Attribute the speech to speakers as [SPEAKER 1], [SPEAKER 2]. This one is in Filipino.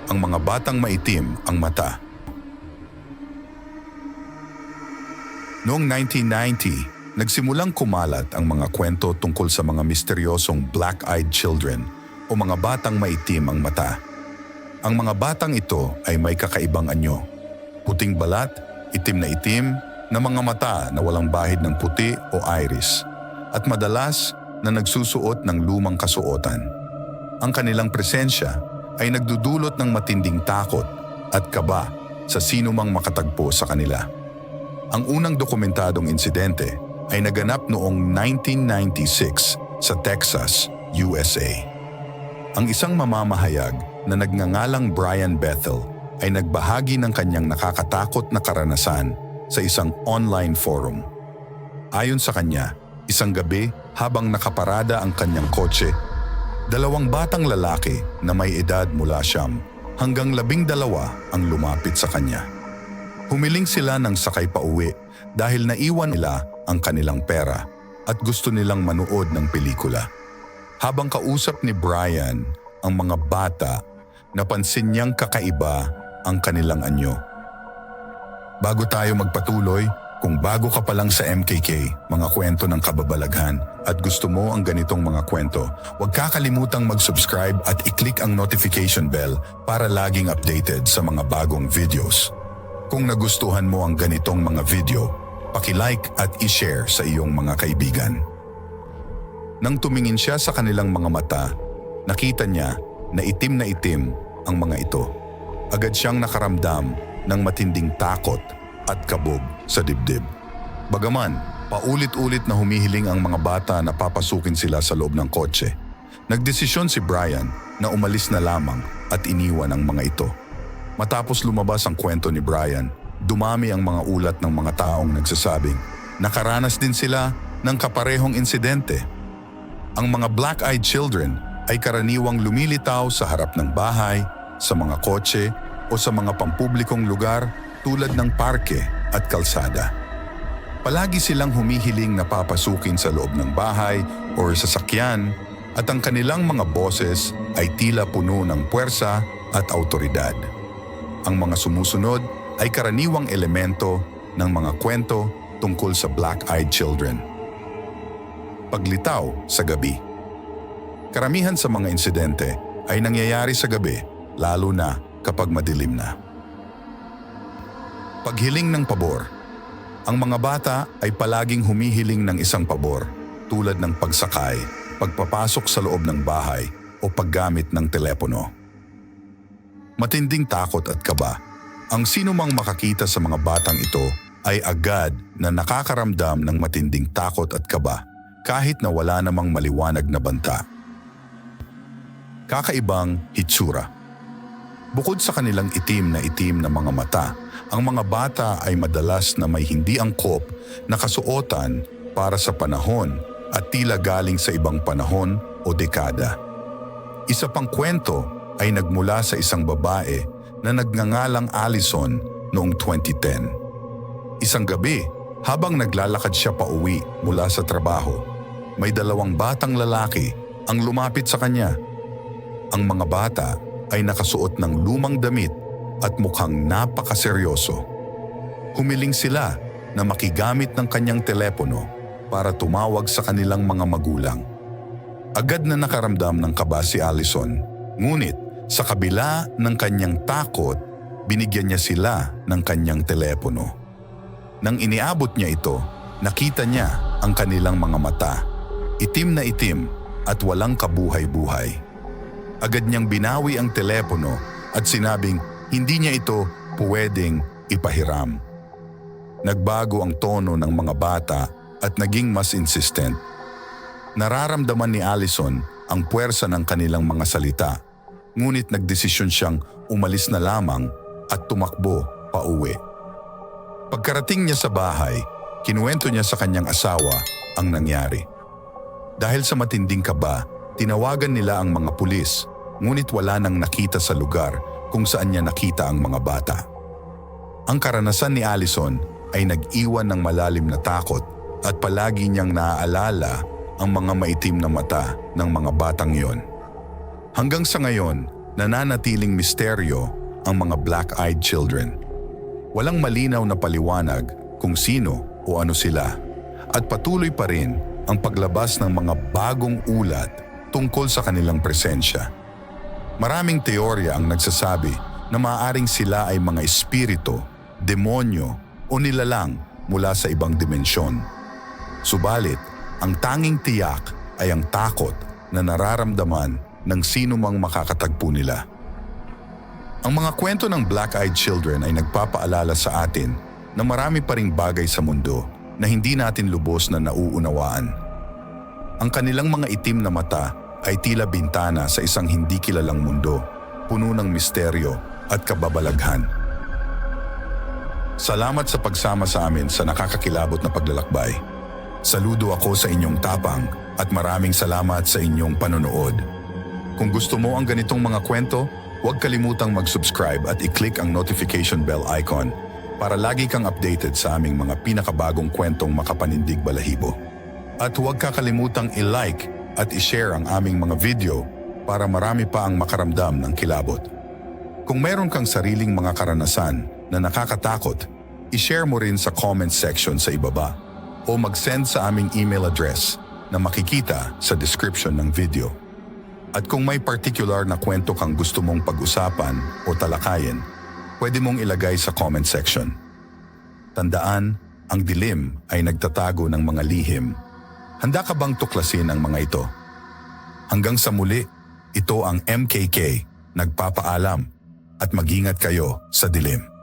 [SPEAKER 1] ang mga batang maitim ang mata. Noong 1990, nagsimulang kumalat ang mga kwento tungkol sa mga misteryosong black-eyed children o mga batang maitim ang mata. Ang mga batang ito ay may kakaibang anyo. Puting balat, itim na mga mata na walang bahid ng puti o iris, at madalas na nagsusuot ng lumang kasuotan. Ang kanilang presensya ay nagdudulot ng matinding takot at kaba sa sino mang makatagpo sa kanila. Ang unang dokumentadong insidente ay naganap noong 1996 sa Texas, USA. Ang isang mamamahayag na nagngangalang Brian Bethel ay nagbahagi ng kanyang nakakatakot na karanasan sa isang online forum. Ayon sa kanya, isang gabi habang nakaparada ang kanyang kotse, dalawang batang lalaki na may edad mula 9 hanggang 12 ang lumapit sa kanya. Humiling sila ng sakay pauwi dahil naiwan nila ang kanilang pera at gusto nilang manood ng pelikula. Habang kausap ni Brian ang mga bata, napansin niyang kakaiba ang kanilang anyo. Bago tayo magpatuloy, kung bago ka pa lang sa MKK, mga kwento ng kababalaghan, at gusto mo ang ganitong mga kwento, huwag kakalimutang mag-subscribe at i-click ang notification bell para laging updated sa mga bagong videos. Kung nagustuhan mo ang ganitong mga video, paki-like at i-share sa iyong mga kaibigan. Nang tumingin siya sa kanilang mga mata, nakita niya na itim ang mga ito. Agad siyang nakaramdam ng matinding takot at kabog sa dibdib. Bagaman, paulit-ulit na humihiling ang mga bata na papasukin sila sa loob ng kotse, nagdesisyon si Brian na umalis na lamang at iniwan ang mga ito. Matapos lumabas ang kwento ni Brian, dumami ang mga ulat ng mga taong nagsasabing nakaranas din sila ng kaparehong insidente. Ang mga black-eyed children ay karaniwang lumilitaw sa harap ng bahay, sa mga kotse o sa mga pampublikong lugar tulad ng parke at kalsada. Palagi silang humihiling na papasukin sa loob ng bahay o sasakyan at ang kanilang mga boses ay tila puno ng puwersa at autoridad. Ang mga sumusunod ay karaniwang elemento ng mga kwento tungkol sa black-eyed children. Paglitaw sa gabi. Karamihan sa mga insidente ay nangyayari sa gabi, lalo na kapag madilim na. Paghiling ng pabor. Ang mga bata ay palaging humihiling ng isang pabor, tulad ng pagsakay, pagpapasok sa loob ng bahay o paggamit ng telepono. Matinding takot at kaba. Ang sino mang makakita sa mga batang ito ay agad na nakakaramdam ng matinding takot at kaba kahit na wala namang maliwanag na banta. Kakaibang hitsura. Bukod sa kanilang itim na mga mata, ang mga bata ay madalas na may hindi angkop na kasuotan para sa panahon at tila galing sa ibang panahon o dekada. Isa pang kwento ay nagmula sa isang babae na nagngangalang Allison noong 2010. Isang gabi, habang naglalakad siya pauwi mula sa trabaho, may dalawang batang lalaki ang lumapit sa kanya. Ang mga bata ay nakasuot ng lumang damit at mukhang napakaseryoso. Humiling sila na makigamit ng kanyang telepono para tumawag sa kanilang mga magulang. Agad na nakaramdam ng kaba si Allison, ngunit sa kabila ng kanyang takot, binigyan niya sila ng kanyang telepono. Nang iniabot niya ito, nakita niya ang kanilang mga mata, itim at walang kabuhay-buhay. Agad niyang binawi ang telepono at sinabing hindi niya ito pwedeng ipahiram. Nagbago ang tono ng mga bata at naging mas insistent. Nararamdaman ni Allison ang puwersa ng kanilang mga salita, ngunit nagdesisyon siyang umalis na lamang at tumakbo pauwi. Pagkarating niya sa bahay, kinuwento niya sa kanyang asawa ang nangyari. Dahil sa matinding kaba, tinawagan nila ang mga pulis, ngunit wala nang nakita sa lugar kung saan niya nakita ang mga bata. Ang karanasan ni Allison ay nag-iwan ng malalim na takot at palagi niyang naaalala ang mga maitim na mata ng mga batang iyon. Hanggang sa ngayon, nananatiling misteryo ang mga black-eyed children. Walang malinaw na paliwanag kung sino o ano sila at patuloy pa rin ang paglabas ng mga bagong ulat tungkol sa kanilang presensya. Maraming teorya ang nagsasabi na maaaring sila ay mga espiritu, demonyo o nilalang mula sa ibang dimensyon. Subalit, ang tanging tiyak ay ang takot na nararamdaman ng sino mang makakatagpo nila. Ang mga kwento ng black-eyed children ay nagpapaalala sa atin na marami pa ring bagay sa mundo na hindi natin lubos na nauunawaan. Ang kanilang mga itim na mata ay tila bintana sa isang hindi kilalang mundo, puno ng misteryo at kababalaghan. Salamat sa pagsama sa amin sa nakakakilabot na paglalakbay. Saludo ako sa inyong tapang at maraming salamat sa inyong panonood. Kung gusto mo ang ganitong mga kwento, huwag kalimutang mag-subscribe at i-click ang notification bell icon para lagi kang updated sa aming mga pinakabagong kwentong makapanindig balahibo. At huwag kakalimutang i-like at i-share ang aming mga video para marami pa ang makaramdam ng kilabot. Kung meron kang sariling mga karanasan na nakakatakot, i-share mo rin sa comment section sa ibaba o mag-send sa aming email address na makikita sa description ng video. At kung may particular na kwento kang gusto mong pag-usapan o talakayin, pwede mong ilagay sa comment section. Tandaan, ang dilim ay nagtatago ng mga lihim. Handa ka bang tuklasin ang mga ito? Hanggang sa muli, ito ang MKK, nagpapaalam at mag-ingat kayo sa dilim.